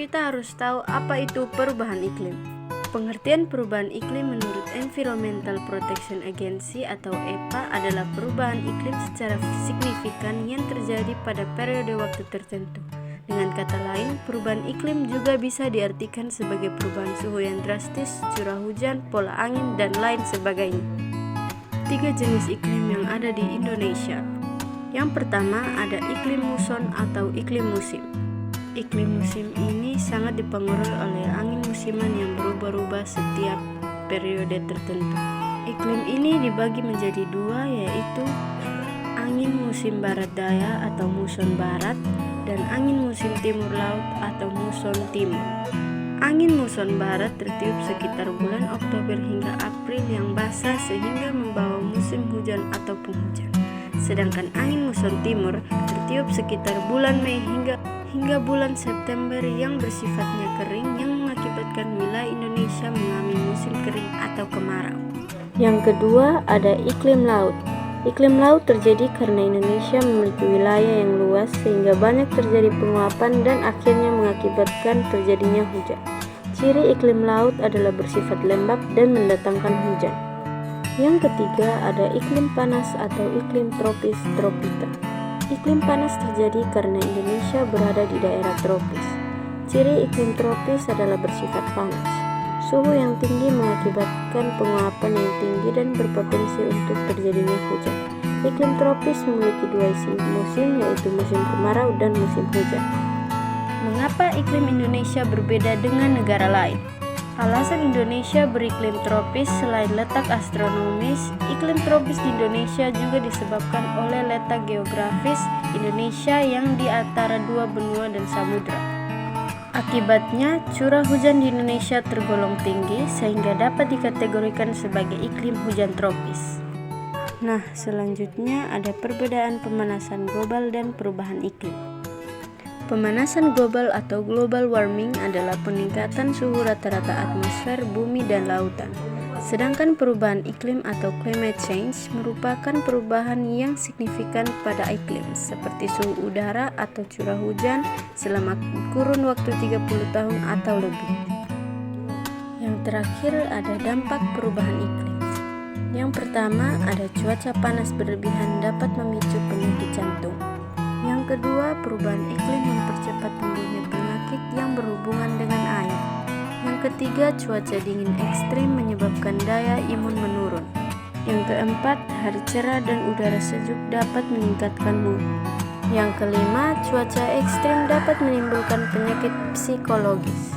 kita harus tahu apa itu perubahan iklim. Pengertian perubahan iklim menurut Environmental Protection Agency atau EPA adalah perubahan iklim secara signifikan yang terjadi pada periode waktu tertentu. Dengan kata lain, perubahan iklim juga bisa diartikan sebagai perubahan suhu yang drastis, curah hujan, pola angin, dan lain sebagainya. 3 jenis iklim yang ada di Indonesia. Yang pertama ada iklim muson atau iklim musim. Iklim musim ini sangat dipengaruhi oleh angin musiman yang berubah-ubah setiap periode tertentu. Iklim ini dibagi menjadi dua, yaitu angin musim barat daya atau muson barat dan angin musim timur laut atau muson timur. Angin muson barat tertiup sekitar bulan Oktober hingga April yang basah sehingga membawa musim hujan atau penghujan. Sedangkan angin muson timur tertiup sekitar bulan Mei hingga bulan September yang bersifatnya kering yang mengakibatkan wilayah Indonesia mengalami musim kering atau kemarau. Yang kedua ada iklim laut. Iklim laut terjadi karena Indonesia memiliki wilayah yang luas sehingga banyak terjadi penguapan dan akhirnya mengakibatkan terjadinya hujan. Ciri iklim laut adalah bersifat lembab dan mendatangkan hujan. Yang ketiga ada iklim panas atau iklim tropis tropika. Iklim panas terjadi karena Indonesia berada di daerah tropis. Ciri iklim tropis adalah bersifat panas. Suhu yang tinggi mengakibatkan penguapan yang tinggi dan berpotensi untuk terjadinya hujan. Iklim tropis memiliki dua musim, yaitu musim kemarau dan musim hujan. Mengapa iklim Indonesia berbeda dengan negara lain? Alasan Indonesia beriklim tropis selain letak astronomis, iklim tropis di Indonesia juga disebabkan oleh letak geografis Indonesia yang di antara dua benua dan samudra. Akibatnya, curah hujan di Indonesia tergolong tinggi sehingga dapat dikategorikan sebagai iklim hujan tropis. Nah, selanjutnya ada perbedaan pemanasan global dan perubahan iklim. Pemanasan global atau global warming adalah peningkatan suhu rata-rata atmosfer, bumi, dan lautan. Sedangkan perubahan iklim atau climate change merupakan perubahan yang signifikan pada iklim, seperti suhu udara atau curah hujan selama kurun waktu 30 tahun atau lebih. Yang terakhir ada dampak perubahan iklim. Yang pertama ada cuaca panas berlebihan dapat memicu penyakit jantung. Yang kedua, perubahan iklim mempercepat tumbuhnya penyakit yang berhubungan dengan air. Yang ketiga, cuaca dingin ekstrim menyebabkan daya imun menurun. Yang keempat, hari cerah dan udara sejuk dapat meningkatkan mood. Yang kelima, cuaca ekstrim dapat menimbulkan penyakit psikologis.